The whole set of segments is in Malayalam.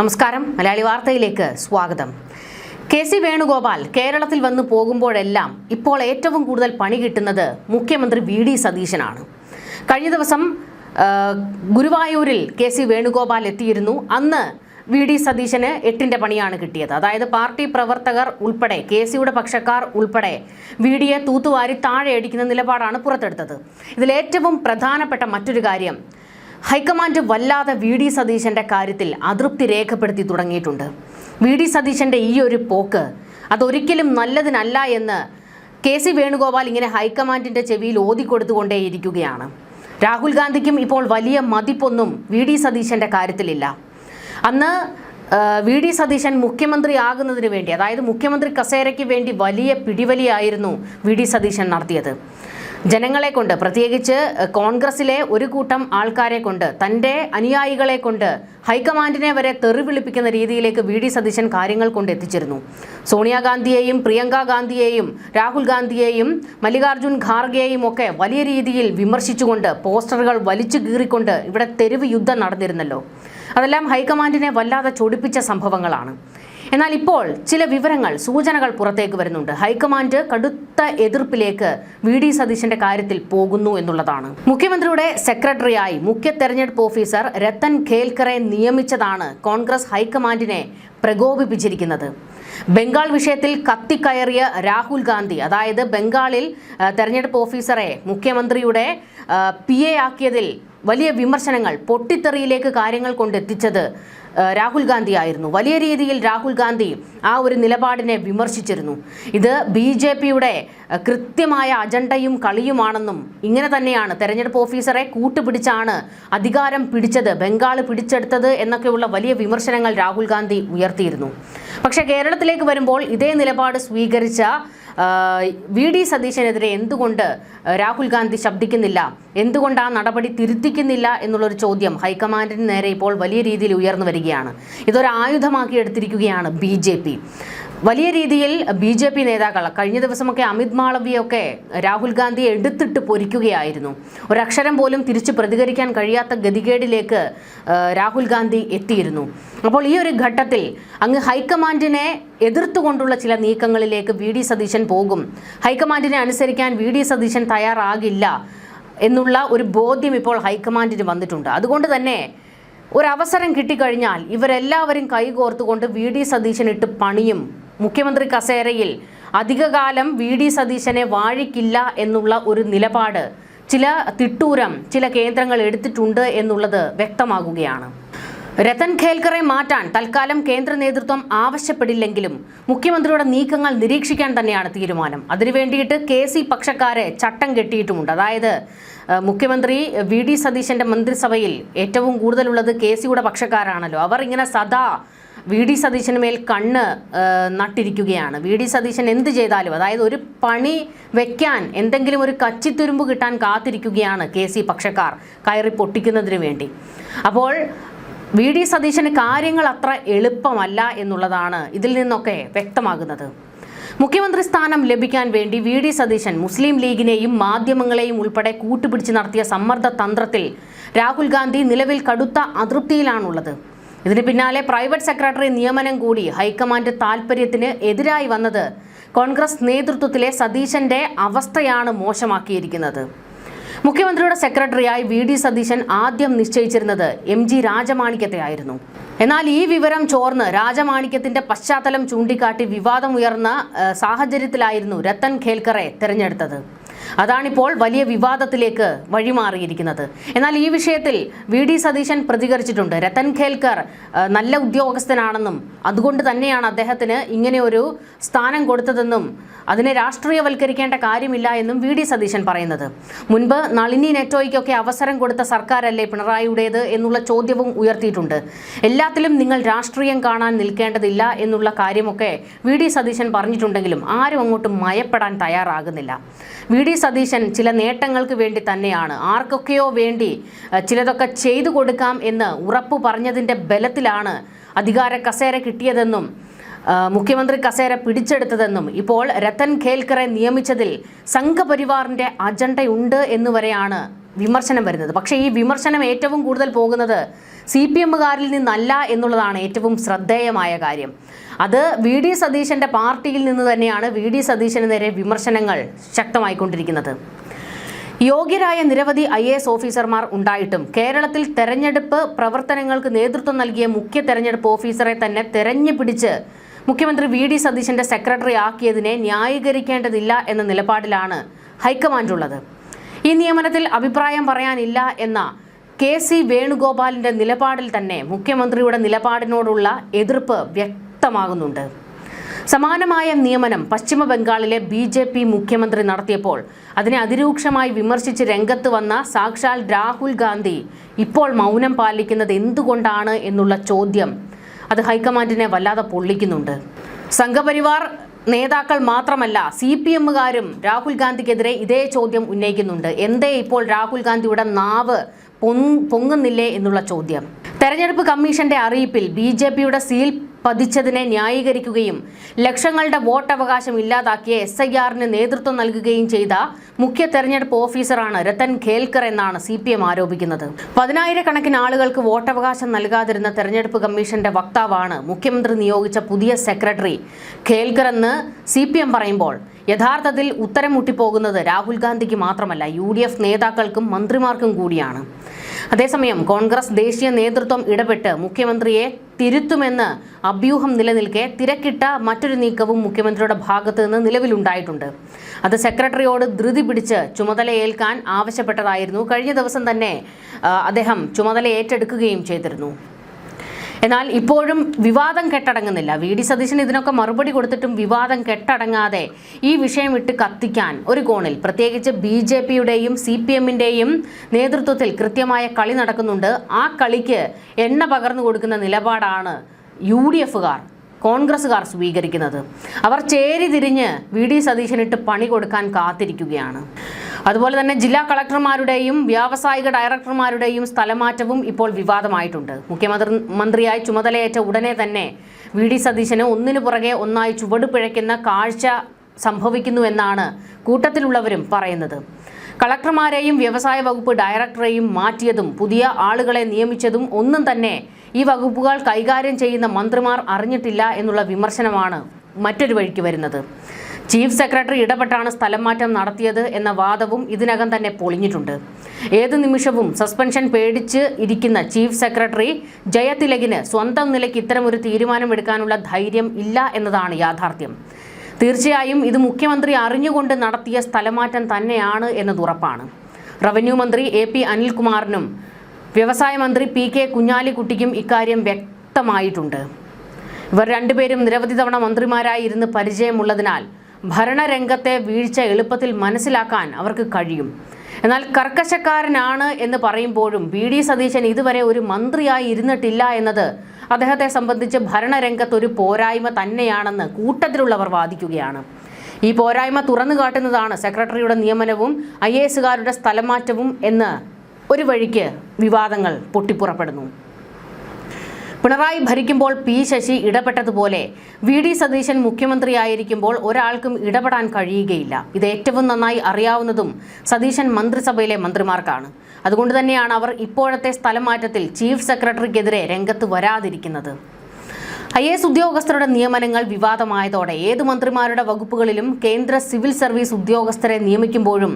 നമസ്കാരം, മലയാളി വാർത്തയിലേക്ക് സ്വാഗതം. കെ.സി. വേണുഗോപാൽ കേരളത്തിൽ വന്നു പോകുമ്പോഴെല്ലാം ഇപ്പോൾ ഏറ്റവും കൂടുതൽ പണി കിട്ടുന്നത് മുഖ്യമന്ത്രി വി.ഡി. സതീശനാണ്. കഴിഞ്ഞ ദിവസം ഗുരുവായൂരിൽ കെ.സി. വേണുഗോപാൽ എത്തിയിരുന്നു. അന്ന് വി.ഡി. സതീശന് 8ന്റെ പണിയാണ് കിട്ടിയത്. അതായത് പാർട്ടി പ്രവർത്തകർ ഉൾപ്പെടെ കെ.സിയുടെ പക്ഷക്കാർ ഉൾപ്പെടെ വി.ഡിയെ തൂത്തുവാരി താഴെ അടിക്കുന്ന നിലപാടാണ് പുറത്തെടുത്തത്. ഇതിലേറ്റവും പ്രധാനപ്പെട്ട മറ്റൊരു കാര്യം, ഹൈക്കമാൻഡ് വല്ലാതെ വി.ഡി. സതീശന്റെ കാര്യത്തിൽ അതൃപ്തി രേഖപ്പെടുത്തി തുടങ്ങിയിട്ടുണ്ട്. വി.ഡി. സതീശന്റെ ഈ ഒരു പോക്ക് അതൊരിക്കലും നല്ലതിനല്ല എന്ന് കെ.സി. വേണുഗോപാൽ ഇങ്ങനെ ഹൈക്കമാൻഡിന്റെ ചെവിയിൽ ഓതിക്കൊടുത്തുകൊണ്ടേയിരിക്കുകയാണ്. രാഹുൽ ഗാന്ധിക്കും ഇപ്പോൾ വലിയ മതിപ്പൊന്നും വി.ഡി. സതീശന്റെ കാര്യത്തിലില്ല. അന്ന് വി.ഡി. സതീശൻ മുഖ്യമന്ത്രി ആകുന്നതിന് വേണ്ടി, അതായത് മുഖ്യമന്ത്രി കസേരയ്ക്ക് വേണ്ടി വലിയ പിടിവലിയായിരുന്നു വി.ഡി. സതീശൻ നടത്തിയത്. ജനങ്ങളെ കൊണ്ട്, പ്രത്യേകിച്ച് കോൺഗ്രസിലെ ഒരു കൂട്ടം ആൾക്കാരെ കൊണ്ട്, തൻ്റെ അനുയായികളെ കൊണ്ട് ഹൈക്കമാൻഡിനെ വരെ തെറി വിളിപ്പിക്കുന്ന രീതിയിലേക്ക് വി.ഡി. സതീശൻ കാര്യങ്ങൾ കൊണ്ട് എത്തിച്ചിരുന്നു. സോണിയാഗാന്ധിയെയും പ്രിയങ്ക ഗാന്ധിയെയും രാഹുൽ ഗാന്ധിയെയും മല്ലികാർജുൻ ഖാർഗെയും ഒക്കെ വലിയ രീതിയിൽ വിമർശിച്ചുകൊണ്ട് പോസ്റ്ററുകൾ വലിച്ചു കീറിക്കൊണ്ട് ഇവിടെ തെരുവ് യുദ്ധം നടന്നിരുന്നല്ലോ. അതെല്ലാം ഹൈക്കമാൻഡിനെ വല്ലാതെ ചൊടിപ്പിച്ച സംഭവങ്ങളാണ്. എന്നാൽ ഇപ്പോൾ ചില വിവരങ്ങൾ, സൂചനകൾ പുറത്തേക്ക് വരുന്നുണ്ട്. ഹൈക്കമാൻഡ് കടുത്ത എതിർപ്പിലേക്ക് വി.ഡി. സതീശന്റെ കാര്യത്തിൽ പോകുന്നു എന്നുള്ളതാണ്. മുഖ്യമന്ത്രിയുടെ സെക്രട്ടറിയായി മുഖ്യ തെരഞ്ഞെടുപ്പ് ഓഫീസർ രത്തൻ ഖേൽക്കറെ നിയമിച്ചതാണ് കോൺഗ്രസ് ഹൈക്കമാൻഡിനെ പ്രകോപിപ്പിച്ചിരിക്കുന്നത്. ബംഗാൾ വിഷയത്തിൽ കത്തിക്കയറിയ രാഹുൽ ഗാന്ധി, അതായത് ബംഗാളിൽ തെരഞ്ഞെടുപ്പ് ഓഫീസറെ മുഖ്യമന്ത്രിയുടെ PA ആക്കിയതിൽ വലിയ വിമർശനങ്ങൾ, പൊട്ടിത്തെറിയിലേക്ക് കാര്യങ്ങൾ കൊണ്ടെത്തിച്ചത് രാഹുൽ ഗാന്ധി ആയിരുന്നു. വലിയ രീതിയിൽ രാഹുൽ ഗാന്ധി ആ ഒരു നിലപാടിനെ വിമർശിച്ചിരുന്നു. ഇത് BJPയുടെ കൃത്യമായ അജണ്ടയും കളിയുമാണെന്നും ഇങ്ങനെ തന്നെയാണ് തെരഞ്ഞെടുപ്പ് ഓഫീസറെ കൂട്ടുപിടിച്ചാണ് അധികാരം പിടിച്ചത്, ബംഗാൾ പിടിച്ചെടുത്തത് എന്നൊക്കെയുള്ള വലിയ വിമർശനങ്ങൾ രാഹുൽ ഗാന്ധി ഉയർത്തിയിരുന്നു. പക്ഷേ കേരളത്തിലേക്ക് വരുമ്പോൾ ഇതേ നിലപാട് സ്വീകരിച്ച വി.ഡി. സതീശനെതിരെ എന്തുകൊണ്ട് രാഹുൽ ഗാന്ധി ശബ്ദിക്കുന്നില്ല, എന്തുകൊണ്ട് ആ നടപടി തിരുത്തിക്കുന്നില്ല എന്നുള്ളൊരു ചോദ്യം ഹൈക്കമാൻഡിന് നേരെ ഇപ്പോൾ വലിയ രീതിയിൽ ഉയർന്നു വരികയാണ്. ഇതൊരു ആയുധമാക്കി എടുത്തിരിക്കുകയാണ് BJP. വലിയ രീതിയിൽ BJP നേതാക്കൾ, കഴിഞ്ഞ ദിവസമൊക്കെ അമിത് മാളവിയൊക്കെ രാഹുൽ ഗാന്ധിയെ എടുത്തിട്ട് പൊരിക്കുകയായിരുന്നു. ഒരക്ഷരം പോലും തിരിച്ചു പ്രതികരിക്കാൻ കഴിയാത്ത ഗതികേടിലേക്ക് രാഹുൽ ഗാന്ധി എത്തിയിരുന്നു. അപ്പോൾ ഈ ഒരു ഘട്ടത്തിൽ അങ്ങ് ഹൈക്കമാൻഡിനെ എതിർത്തുകൊണ്ടുള്ള ചില നീക്കങ്ങളിലേക്ക് വി.ഡി. സതീശൻ പോകും. ഹൈക്കമാൻഡിനെ അനുസരിക്കാൻ വി.ഡി. സതീശൻ തയ്യാറാകില്ല എന്നുള്ള ഒരു ബോധ്യം ഇപ്പോൾ ഹൈക്കമാൻഡിന് വന്നിട്ടുണ്ട്. അതുകൊണ്ട് തന്നെ ഒരവസരം കിട്ടിക്കഴിഞ്ഞാൽ ഇവരെല്ലാവരും കൈകോർത്തുകൊണ്ട് വി.ഡി. സതീശനിട്ട് പണിയും. മുഖ്യമന്ത്രി കസേരയിൽ അധികകാലം വി.ഡി. സതീശനെ വാഴിക്കില്ല എന്നുള്ള ഒരു നിലപാട് ചില തിട്ടൂരം ചില കേന്ദ്രങ്ങൾ എടുത്തിട്ടുണ്ട് എന്നുള്ളത് വ്യക്തമാകുകയാണ്. രത്തൻ ഖേൽക്കറെ മാറ്റാൻ തൽക്കാലം കേന്ദ്ര നേതൃത്വം ആവശ്യപ്പെടില്ലെങ്കിലും മുഖ്യമന്ത്രിയുടെ നീക്കങ്ങൾ നിരീക്ഷിക്കാൻ തന്നെയാണ് തീരുമാനം. അതിനുവേണ്ടിയിട്ട് കെ.സി. പക്ഷക്കാരെ ചട്ടം കെട്ടിയിട്ടുമുണ്ട്. അതായത് മുഖ്യമന്ത്രി വി.ഡി. സതീശന്റെ മന്ത്രിസഭയിൽ ഏറ്റവും കൂടുതലുള്ളത് കെ.സിയുടെ പക്ഷക്കാരാണല്ലോ. അവർ ഇങ്ങനെ സദാ വി.ഡി. സതീശന് മേൽ കണ്ണ് നട്ടിരിക്കുകയാണ്. വി.ഡി. സതീശൻ എന്ത് ചെയ്താലും, അതായത് ഒരു പണി വെക്കാൻ, എന്തെങ്കിലും ഒരു കച്ചിത്തുരുമ്പ് കിട്ടാൻ കാത്തിരിക്കുകയാണ് കെ.സി. പക്ഷക്കാർ കയറി പൊട്ടിക്കുന്നതിന് വേണ്ടി. അപ്പോൾ വി.ഡി. സതീശന് കാര്യങ്ങൾ അത്ര എളുപ്പമല്ല എന്നുള്ളതാണ് ഇതിൽ നിന്നൊക്കെ വ്യക്തമാകുന്നത്. മുഖ്യമന്ത്രി സ്ഥാനം ലഭിക്കാൻ വേണ്ടി വി.ഡി. സതീശൻ മുസ്ലിം ലീഗിനെയും മാധ്യമങ്ങളെയും ഉൾപ്പെടെ കൂട്ടുപിടിച്ച് നടത്തിയ സമ്മർദ്ദ തന്ത്രത്തിൽ രാഹുൽ ഗാന്ധി നിലവിൽ കടുത്ത അതൃപ്തിയിലാണുള്ളത്. ഇതിന് പിന്നാലെ പ്രൈവറ്റ് സെക്രട്ടറി നിയമനം കൂടി ഹൈക്കമാൻഡ് താൽപര്യത്തിന് എതിരായി വന്നത് കോൺഗ്രസ് നേതൃത്വത്തിലെ സതീശന്റെ അവസ്ഥയാണ് മോശമാക്കിയിരിക്കുന്നത്. മുഖ്യമന്ത്രിയുടെ സെക്രട്ടറിയായി വി.ഡി. സതീശൻ ആദ്യം നിശ്ചയിച്ചിരുന്നത് MG രാജമാണിക്യത്തെ ആയിരുന്നു. എന്നാൽ ഈ വിവരം ചോർന്ന് രാജമാണിക്യത്തിന്റെ പശ്ചാത്തലം ചൂണ്ടിക്കാട്ടി വിവാദമുയർന്ന സാഹചര്യത്തിലായിരുന്നു രത്തൻ ഖേൽക്കറെ തെരഞ്ഞെടുത്തത്. അതാണിപ്പോൾ വലിയ വിവാദത്തിലേക്ക് വഴിമാറിയിരിക്കുന്നത്. എന്നാൽ ഈ വിഷയത്തിൽ വി.ഡി. സതീശൻ പ്രതികരിച്ചിട്ടുണ്ട്. രത്തൻ ഖേൽക്കർ നല്ല ഉദ്യോഗസ്ഥനാണെന്നും അതുകൊണ്ട് തന്നെയാണ് അദ്ദേഹത്തിന് ഇങ്ങനെ ഒരു സ്ഥാനം കൊടുത്തതെന്നും അതിനെ രാഷ്ട്രീയവൽക്കരിക്കേണ്ട കാര്യമില്ല എന്നും വി.ഡി. സതീശൻ പറയുന്നത്. മുൻപ് നളിനി നെറ്റോയ്ക്കൊക്കെ അവസരം കൊടുത്ത സർക്കാരല്ലേ പിണറായിയുടേത് എന്നുള്ള ചോദ്യവും ഉയർത്തിയിട്ടുണ്ട്. എല്ലാത്തിലും നിങ്ങൾ രാഷ്ട്രീയം കാണാൻ നിൽക്കേണ്ടതില്ല എന്നുള്ള കാര്യമൊക്കെ വി.ഡി. സതീശൻ പറഞ്ഞിട്ടുണ്ടെങ്കിലും ആരും അങ്ങോട്ടും മയപ്പെടാൻ തയ്യാറാകുന്നില്ല. വി.ഡി. സതീശൻ ചില നേട്ടങ്ങൾക്ക് വേണ്ടി തന്നെയാണ്, ആർക്കൊക്കെയോ വേണ്ടി ചിലതൊക്കെ ചെയ്തു കൊടുക്കാം എന്ന് ഉറപ്പു പറഞ്ഞതിൻ്റെ ബലത്തിലാണ് അധികാര കസേര കിട്ടിയതെന്നും മുഖ്യമന്ത്രി കസേര പിടിച്ചെടുത്തതെന്നും ഇപ്പോൾ രത്തൻ ഖേൽക്കറെ നിയമിച്ചതിൽ സംഘപരിവാറിന്റെ അജണ്ടയുണ്ട് എന്നുവരെയാണ് വിമർശനം വരുന്നത്. പക്ഷേ ഈ വിമർശനം ഏറ്റവും കൂടുതൽ പോകുന്നത് CPMകാരിൽ നിന്നല്ല എന്നുള്ളതാണ് ഏറ്റവും ശ്രദ്ധേയമായ കാര്യം. അത് VD സതീശന്റെ പാർട്ടിയിൽ നിന്ന് തന്നെയാണ് VD സതീശന് നേരെ വിമർശനങ്ങൾ ശക്തമായിക്കൊണ്ടിരിക്കുന്നത്. യോഗ്യരായ നിരവധി IAS ഓഫീസർമാർ ഉണ്ടായിട്ടും കേരളത്തിൽ തെരഞ്ഞെടുപ്പ് പ്രവർത്തനങ്ങൾക്ക് നേതൃത്വം നൽകിയ മുഖ്യ തെരഞ്ഞെടുപ്പ് ഓഫീസറെ തന്നെ തെരഞ്ഞു പിടിച്ച് മുഖ്യമന്ത്രി VD സതീശന്റെ സെക്രട്ടറി ആക്കിയതിനെ ന്യായീകരിക്കേണ്ടതില്ല എന്ന നിലപാടിലാണ് ഹൈക്കമാൻഡ് ഉള്ളത്. ഈ നിയമനത്തിൽ അഭിപ്രായം പറയാനില്ല എന്ന KC വേണുഗോപാലിന്റെ നിലപാടിൽ തന്നെ മുഖ്യമന്ത്രിയുടെ നിലപാടിനോടുള്ള എതിർപ്പ് വ്യക്തമാകുന്നുണ്ട്. സമാനമായ നിയമനം പശ്ചിമ ബംഗാളിലെ BJP മുഖ്യമന്ത്രി നടത്തിയപ്പോൾ അതിനെ അതിരൂക്ഷമായി വിമർശിച്ച് രംഗത്ത് വന്ന സാക്ഷാൽ രാഹുൽ ഗാന്ധി ഇപ്പോൾ മൗനം പാലിക്കുന്നത് എന്തുകൊണ്ടാണ് എന്നുള്ള ചോദ്യം അത് ഹൈക്കമാൻഡിനെ വല്ലാതെ പൊള്ളിക്കുന്നുണ്ട്. സംഘപരിവാർ നേതാക്കൾ മാത്രമല്ല CPMകാരും രാഹുൽ ഗാന്ധിക്കെതിരെ ഇതേ ചോദ്യം ഉന്നയിക്കുന്നുണ്ട്. എന്തേ ഇപ്പോൾ രാഹുൽ ഗാന്ധിയുടെ നാവ് പൊങ്ങുന്നില്ലേ എന്നുള്ള ചോദ്യം. തെരഞ്ഞെടുപ്പ് കമ്മീഷന്റെ അറിയിപ്പിൽ BJPയുടെ സീൽ പതിച്ചതിനെ ന്യായീകരിക്കുകയും ലക്ഷങ്ങളുടെ വോട്ടവകാശം ഇല്ലാതാക്കിയ SIRന് നേതൃത്വം നൽകുകയും ചെയ്ത മുഖ്യ തെരഞ്ഞെടുപ്പ് ഓഫീസറാണ് രത്തൻ ഖേൽക്കർ എന്നാണ് CPM ആരോപിക്കുന്നത്. 10,000-കണക്കിന് ആളുകൾക്ക് വോട്ടവകാശം നൽകാതിരുന്ന തെരഞ്ഞെടുപ്പ് കമ്മീഷന്റെ വക്താവാണ് മുഖ്യമന്ത്രി നിയോഗിച്ച പുതിയ സെക്രട്ടറി ഖേൽക്കർ എന്ന് CPM പറയുമ്പോൾ യഥാർത്ഥത്തിൽ ഉത്തരം മുട്ടിപ്പോകുന്നത് രാഹുൽ ഗാന്ധിക്ക് മാത്രമല്ല UDF നേതാക്കൾക്കും മന്ത്രിമാർക്കും കൂടിയാണ്. അതേസമയം കോൺഗ്രസ് ദേശീയ നേതൃത്വം ഇടപെട്ട് മുഖ്യമന്ത്രിയെ തിരുത്തുമെന്ന് അഭ്യൂഹം നിലനിൽക്കെ തിരക്കിട്ട മറ്റൊരു നീക്കവും മുഖ്യമന്ത്രിയുടെ ഭാഗത്ത് നിന്ന് നിലവിലുണ്ടായിട്ടുണ്ട്. അത് സെക്രട്ടറിയോട് ധൃതി പിടിച്ച് ചുമതലയേൽക്കാൻ ആവശ്യപ്പെട്ടതായിരുന്നു. കഴിഞ്ഞ ദിവസം തന്നെ അദ്ദേഹം ചുമതല ഏറ്റെടുക്കുകയും ചെയ്തിരുന്നു. എന്നാൽ ഇപ്പോഴും വിവാദം കെട്ടടങ്ങുന്നില്ല. VD സതീശൻ ഇതിനൊക്കെ മറുപടി കൊടുത്തിട്ടും വിവാദം കെട്ടടങ്ങാതെ ഈ വിഷയം ഇട്ട് കത്തിക്കാൻ ഒരു കോണിൽ പ്രത്യേകിച്ച് BJPയുടെയും CPMന്റെയും നേതൃത്വത്തിൽ കൃത്യമായ കളി നടക്കുന്നുണ്ട്. ആ കളിക്ക് എണ്ണ പകർന്നു കൊടുക്കുന്ന നിലപാടാണ് UDFകാർ കോൺഗ്രസുകാർ സ്വീകരിക്കുന്നത്. അവർ ചേരി തിരിഞ്ഞ് VD സതീശനിട്ട് പണി കൊടുക്കാൻ കാത്തിരിക്കുകയാണ്. അതുപോലെ തന്നെ ജില്ലാ കളക്ടർമാരുടെയും വ്യാവസായിക ഡയറക്ടർമാരുടെയും സ്ഥലമാറ്റവും ഇപ്പോൾ വിവാദമായിട്ടുണ്ട്. മുഖ്യമന്ത്രിയായി ചുമതലയേറ്റ ഉടനെ തന്നെ VD സതീശന് ഒന്നിനു പുറകെ ഒന്നായി ചുവട് പിഴയ്ക്കുന്ന കാഴ്ച സംഭവിക്കുന്നുവെന്നാണ് കൂട്ടത്തിലുള്ളവരും പറയുന്നത്. കളക്ടർമാരെയും വ്യവസായ വകുപ്പ് ഡയറക്ടറെയും മാറ്റിയതും പുതിയ ആളുകളെ നിയമിച്ചതും ഒന്നും തന്നെ ഈ വകുപ്പുകൾ കൈകാര്യം ചെയ്യുന്ന മന്ത്രിമാർ അറിഞ്ഞിട്ടില്ല എന്നുള്ള വിമർശനമാണ് മറ്റൊരു വഴിക്ക് വരുന്നത്. ചീഫ് സെക്രട്ടറി ഇടപെട്ടാണ് സ്ഥലം മാറ്റം നടത്തിയത് എന്ന വാദവും ഇതിനകം തന്നെ പൊളിഞ്ഞിട്ടുണ്ട്. ഏതു നിമിഷവും സസ്പെൻഷൻ പേടിച്ച് ഇരിക്കുന്ന ചീഫ് സെക്രട്ടറി ജയതിലകിന് സ്വന്തം നിലയ്ക്ക് ഇത്തരമൊരു തീരുമാനമെടുക്കാനുള്ള ധൈര്യം ഇല്ല എന്നതാണ് യാഥാർത്ഥ്യം. തീർച്ചയായും ഇത് മുഖ്യമന്ത്രി അറിഞ്ഞുകൊണ്ട് നടത്തിയ സ്ഥലമാറ്റം തന്നെയാണ് എന്നത് ഉറപ്പാണ്. റവന്യൂ മന്ത്രി AP അനിൽകുമാറിനും വ്യവസായ മന്ത്രി PK കുഞ്ഞാലിക്കുട്ടിക്കും ഇക്കാര്യം വ്യക്തമായിട്ടുണ്ട്. ഇവർ രണ്ടുപേരും നിരവധി തവണ മന്ത്രിമാരായി ഇരുന്ന് പരിചയമുള്ളതിനാൽ ഭരണരംഗത്തെ വീഴ്ച എളുപ്പത്തിൽ മനസ്സിലാക്കാൻ അവർക്ക് കഴിയും. എന്നാൽ കർക്കശക്കാരനാണ് എന്ന് പറയുമ്പോഴും VD സതീശൻ ഇതുവരെ ഒരു മന്ത്രിയായി ഇരുന്നിട്ടില്ല എന്നത് അദ്ദേഹത്തെ സംബന്ധിച്ച് ഭരണരംഗത്ത് ഒരു പോരായ്മ തന്നെയാണെന്ന് കൂട്ടത്തിലുള്ളവർ വാദിക്കുകയാണ്. ഈ പോരായ്മ തുറന്നു കാട്ടുന്നതാണ് സെക്രട്ടറിയുടെ നിയമനവും IASകാരുടെ സ്ഥലമാറ്റവും എന്ന് ഒരു വഴിക്ക് വിവാദങ്ങൾ പൊട്ടിപ്പുറപ്പെടുന്നു. പിണറായി ഭരിക്കുമ്പോൾ P ശശി ഇടപെട്ടതുപോലെ VD സതീശൻ മുഖ്യമന്ത്രിയായിരിക്കുമ്പോൾ ഒരാൾക്കും ഇടപെടാൻ കഴിയുകയില്ല. ഇത് ഏറ്റവും നന്നായി അറിയാവുന്നതും സതീശൻ മന്ത്രിസഭയിലെ മന്ത്രിമാർക്കാണ്. അതുകൊണ്ട് തന്നെയാണ് അവർ ഇപ്പോഴത്തെ സ്ഥലമാറ്റത്തിൽ ചീഫ് സെക്രട്ടറിക്കെതിരെ രംഗത്ത് വരാതിരിക്കുന്നത്. IAS ഉദ്യോഗസ്ഥരുടെ നിയമനങ്ങൾ വിവാദമായതോടെ ഏത് മന്ത്രിമാരുടെ വകുപ്പുകളിലും കേന്ദ്ര സിവിൽ സർവീസ് ഉദ്യോഗസ്ഥരെ നിയമിക്കുമ്പോഴും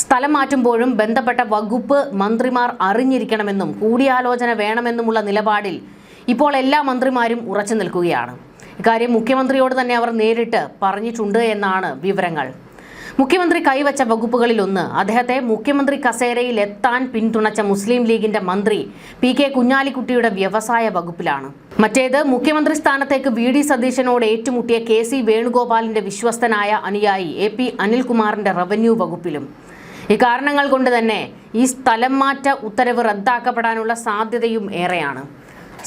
സ്ഥലം മാറ്റുമ്പോഴും ബന്ധപ്പെട്ട വകുപ്പ് മന്ത്രിമാർ അറിഞ്ഞിരിക്കണമെന്നും കൂടിയാലോചന വേണമെന്നുമുള്ള നിലപാടിൽ ഇപ്പോൾ എല്ലാ മന്ത്രിമാരും ഉറച്ചു നിൽക്കുകയാണ്. ഇക്കാര്യം മുഖ്യമന്ത്രിയോട് തന്നെ അവർ നേരിട്ട് പറഞ്ഞിട്ടുണ്ട് എന്നാണ് വിവരങ്ങൾ. മുഖ്യമന്ത്രി കൈവച്ച വകുപ്പുകളിലൊന്ന് അദ്ദേഹത്തെ മുഖ്യമന്ത്രി കസേരയിൽ എത്താൻ പിന്തുണച്ച മുസ്ലിം ലീഗിന്റെ മന്ത്രി PK കുഞ്ഞാലിക്കുട്ടിയുടെ വ്യവസായ വകുപ്പിലാണ്. മറ്റേത് മുഖ്യമന്ത്രി സ്ഥാനത്തേക്ക് VD സതീശനോട് ഏറ്റുമുട്ടിയ KC വേണുഗോപാലിന്റെ വിശ്വസ്തനായ അനുയായി AP അനിൽകുമാറിന്റെ റവന്യൂ വകുപ്പിലും. ഇക്കാരണങ്ങൾ കൊണ്ട് തന്നെ ഈ സ്ഥലം മാറ്റ ഉത്തരവ് റദ്ദാക്കപ്പെടാനുള്ള സാധ്യതയും ഏറെയാണ്.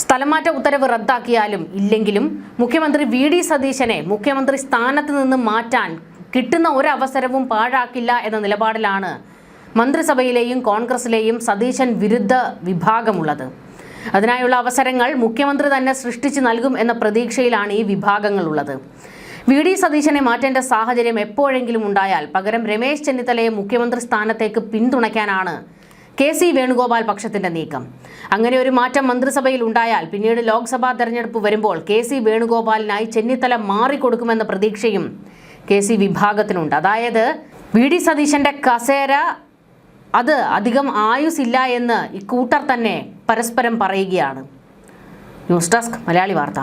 സ്ഥലമാറ്റ ഉത്തരവ് റദ്ദാക്കിയാലും ഇല്ലെങ്കിലും മുഖ്യമന്ത്രി VD സതീശനെ മുഖ്യമന്ത്രി സ്ഥാനത്ത് നിന്ന് മാറ്റാൻ കിട്ടുന്ന ഒരവസരവും പാഴാക്കില്ല എന്ന നിലപാടിലാണ് മന്ത്രിസഭയിലെയും കോൺഗ്രസിലെയും സതീശൻ വിരുദ്ധ വിഭാഗമുള്ളത്. അതിനായുള്ള അവസരങ്ങൾ മുഖ്യമന്ത്രി തന്നെ സൃഷ്ടിച്ചു നൽകും എന്ന പ്രതീക്ഷയിലാണ് ഈ വിഭാഗങ്ങളുള്ളത്. VD സതീശനെ മാറ്റേണ്ട സാഹചര്യം എപ്പോഴെങ്കിലും ഉണ്ടായാൽ പകരം രമേശ് ചെന്നിത്തലയെ മുഖ്യമന്ത്രി സ്ഥാനത്തേക്ക് പിന്തുണയ്ക്കാനാണ് കെ.സി. വേണുഗോപാൽ പക്ഷത്തിന്റെ നീക്കം. അങ്ങനെ ഒരു മാറ്റം മന്ത്രിസഭയിൽ ഉണ്ടായാൽ പിന്നീട് ലോക്സഭാ തെരഞ്ഞെടുപ്പ് വരുമ്പോൾ കെ.സി. വേണുഗോപാലിനായി ചെന്നിത്തല മാറിക്കൊടുക്കുമെന്ന പ്രതീക്ഷയും കെ.സി. വിഭാഗത്തിനുണ്ട്. അതായത് വി.ഡി. സതീശന്റെ കസേര അത് അധികം ആയുസില്ല എന്ന് ഇക്കൂട്ടർ തന്നെ പരസ്പരം പറയുകയാണ്. ന്യൂസ് ഡെസ്ക് മലയാളി വാർത്ത.